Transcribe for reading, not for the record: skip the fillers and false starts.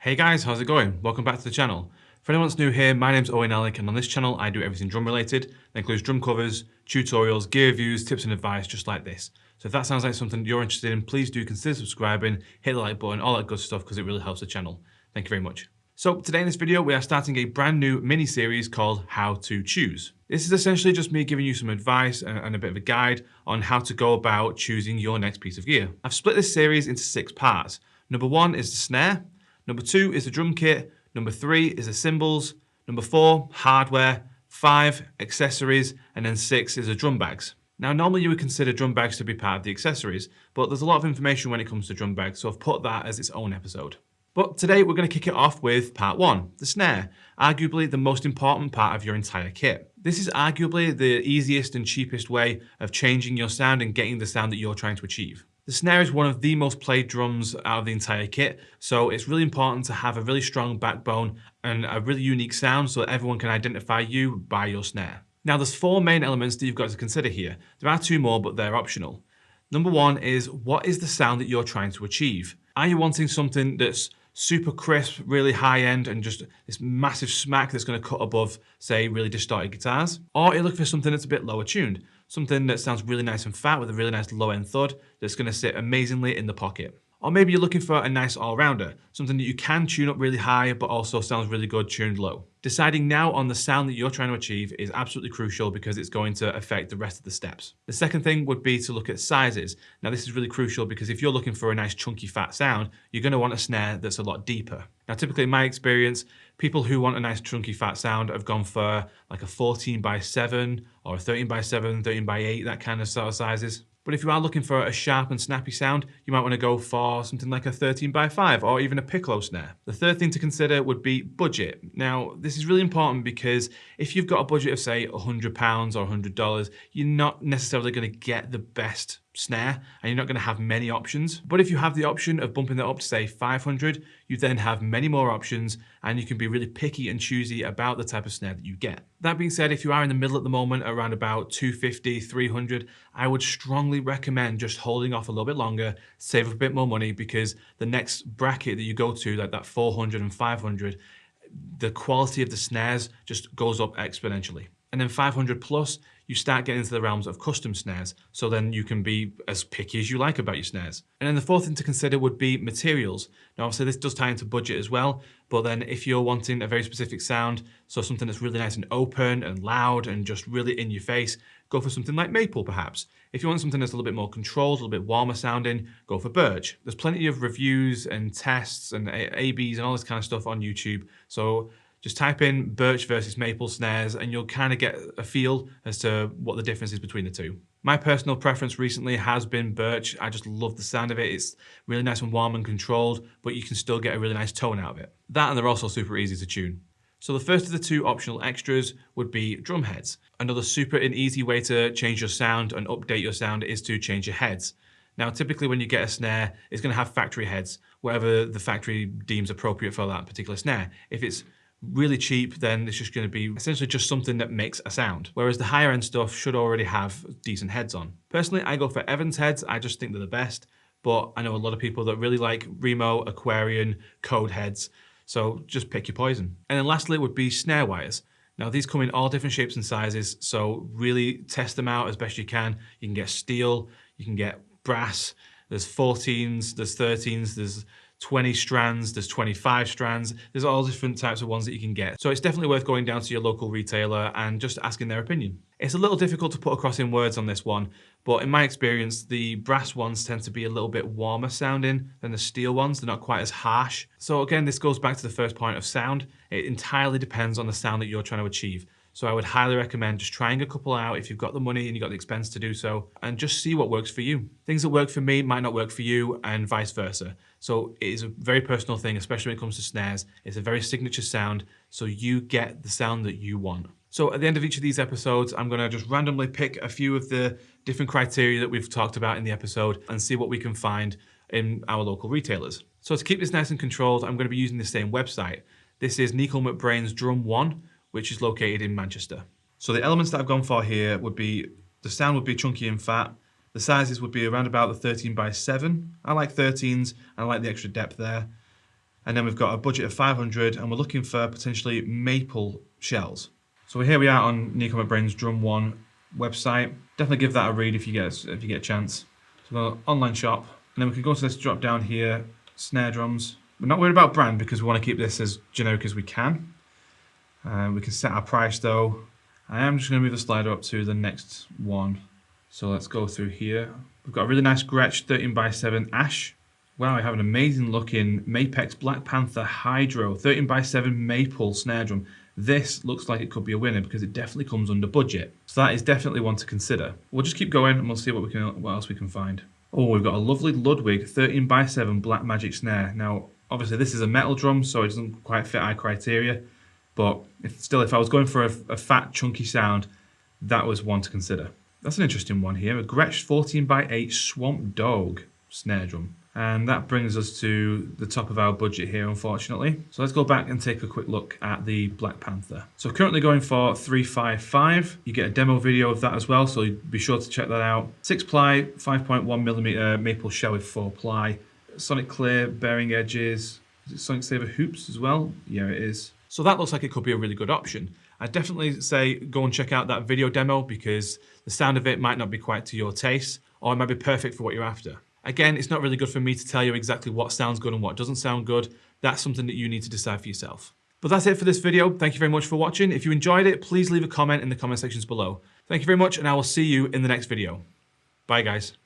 Hey guys, how's it going? Welcome back to the channel. For anyone that's new here, my name's OwenAlec, and on this channel I do everything drum related. That includes drum covers, tutorials, gear reviews, tips and advice just like this. So if that sounds like something you're interested in, please do consider subscribing, hit the like button, all that good stuff because it really helps the channel. Thank you very much. So today in this video we are starting a brand new mini series called How to Choose. This is essentially just me giving you some advice and a bit of a guide on how to go about choosing your next piece of gear. I've split this series into 6 parts. Number 1 is the snare. Number 2 is the drum kit. Number 3 is the cymbals. Number 4, hardware. 5, accessories. And then 6 is the drum bags. Now, normally you would consider drum bags to be part of the accessories, but there's a lot of information when it comes to drum bags, so I've put that as its own episode. But today we're going to kick it off with part 1, the snare, arguably the most important part of your entire kit. This is arguably the easiest and cheapest way of changing your sound and getting the sound that you're trying to achieve. The snare is one of the most played drums out of the entire kit, so it's really important to have a really strong backbone and a really unique sound so that everyone can identify you by your snare. Now there's 4 main elements that you've got to consider here. There are 2 more, but they're optional. Number 1 is, what is the sound that you're trying to achieve? Are you wanting something that's super crisp, really high end, and just this massive smack that's going to cut above, say, really distorted guitars? Or are you looking for something that's a bit lower tuned? Something that sounds really nice and fat with a really nice low end thud that's going to sit amazingly in the pocket. Or maybe you're looking for a nice all-rounder, something that you can tune up really high but also sounds really good tuned low. Deciding now on the sound that you're trying to achieve is absolutely crucial because it's going to affect the rest of the steps. The second thing would be to look at sizes. Now this is really crucial because if you're looking for a nice chunky fat sound, you're going to want a snare that's a lot deeper. Now typically in my experience, people who want a nice chunky fat sound have gone for like a 14x7 or a 13x7, 13x8, that kind of sort of sizes. But if you are looking for a sharp and snappy sound, you might want to go for something like a 13x5 or even a piccolo snare. The third thing to consider would be budget. Now, this is really important because if you've got a budget of say £100 or $100, you're not necessarily going to get the best snare and you're not going to have many options. But if you have the option of bumping that up to say 500, you then have many more options and you can be really picky and choosy about the type of snare that you get. That being said, if you are in the middle at the moment around about 250, 300, I would strongly recommend just holding off a little bit longer, save up a bit more money, because the next bracket that you go to, like that 400 and 500, the quality of the snares just goes up exponentially. And then 500 plus, you start getting into the realms of custom snares. So then you can be as picky as you like about your snares. And then the fourth thing to consider would be materials. Now obviously this does tie into budget as well, but then if you're wanting a very specific sound, so something that's really nice and open and loud and just really in your face, go for something like maple perhaps. If you want something that's a little bit more controlled, a little bit warmer sounding, go for birch. There's plenty of reviews and tests and ABs and all this kind of stuff on YouTube. So just type in birch versus maple snares and you'll kind of get a feel as to what the difference is between the two. My personal preference recently has been birch. I just love the sound of it. It's really nice and warm and controlled, but you can still get a really nice tone out of it. That, and they're also super easy to tune. So the first of the 2 optional extras would be drum heads. Another super and easy way to change your sound and update your sound is to change your heads. Now, typically when you get a snare, it's going to have factory heads, whatever the factory deems appropriate for that particular snare. If it's really cheap, then it's just going to be essentially just something that makes a sound. Whereas the higher end stuff should already have decent heads on. Personally, I go for Evans heads. I just think they're the best, but I know a lot of people that really like Remo, Aquarian, Code heads. So just pick your poison. And then lastly would be snare wires. Now these come in all different shapes and sizes, so really test them out as best you can. You can get steel, you can get brass, there's 14s, there's 13s, there's 20 strands, there's 25 strands, there's all different types of ones that you can get. So it's definitely worth going down to your local retailer and just asking their opinion. It's a little difficult to put across in words on this one, but in my experience, the brass ones tend to be a little bit warmer sounding than the steel ones. They're not quite as harsh. So again, this goes back to the first point of sound. It entirely depends on the sound that you're trying to achieve. So I would highly recommend just trying a couple out if you've got the money and you've got the expense to do so, and just see what works for you. Things that work for me might not work for you, and vice versa. So it is a very personal thing, especially when it comes to snares. It's a very signature sound, so you get the sound that you want. So at the end of each of these episodes, I'm going to just randomly pick a few of the different criteria that we've talked about in the episode and see what we can find in our local retailers. So to keep this nice and controlled, I'm going to be using the same website. This is Nicole McBrain's Drum1, which is located in Manchester. So the elements that I've gone for here would be, the sound would be chunky and fat. The sizes would be around about the 13x7. I like 13s, and I like the extra depth there. And then we've got a budget of 500 and we're looking for potentially maple shells. So here we are on Newcomer Brain's Drum.1 website. Definitely give that a read if you get a chance. So we'll go online shop, and then we can go to this drop down here, snare drums. We're not worried about brand because we want to keep this as generic as we can. We can set our price though. I am just going to move the slider up to the next one. So let's go through here. We've got a really nice Gretsch 13x7 Ash. Wow, we have an amazing looking Mapex Black Panther Hydro 13x7 maple snare drum. This looks like it could be a winner because it definitely comes under budget. So that is definitely one to consider. We'll just keep going and we'll see what else we can find. Oh, we've got a lovely Ludwig 13x7 Black Magic snare. Now, obviously this is a metal drum, so it doesn't quite fit our criteria. But if I was going for a fat, chunky sound, that was one to consider. That's an interesting one here. A Gretsch 14x8 Swamp Dog snare drum. And that brings us to the top of our budget here, unfortunately. So let's go back and take a quick look at the Black Panther. So currently going for 355. You get a demo video of that as well, so be sure to check that out. 6-ply, 5.1mm maple shell with 4-ply. Sonic Clear, bearing edges. Is it Sonic Saver hoops as well? Yeah, it is. So that looks like it could be a really good option. I'd definitely say go and check out that video demo because the sound of it might not be quite to your taste, or it might be perfect for what you're after. Again, it's not really good for me to tell you exactly what sounds good and what doesn't sound good. That's something that you need to decide for yourself. But that's it for this video. Thank you very much for watching. If you enjoyed it, please leave a comment in the comment sections below. Thank you very much, and I will see you in the next video. Bye, guys.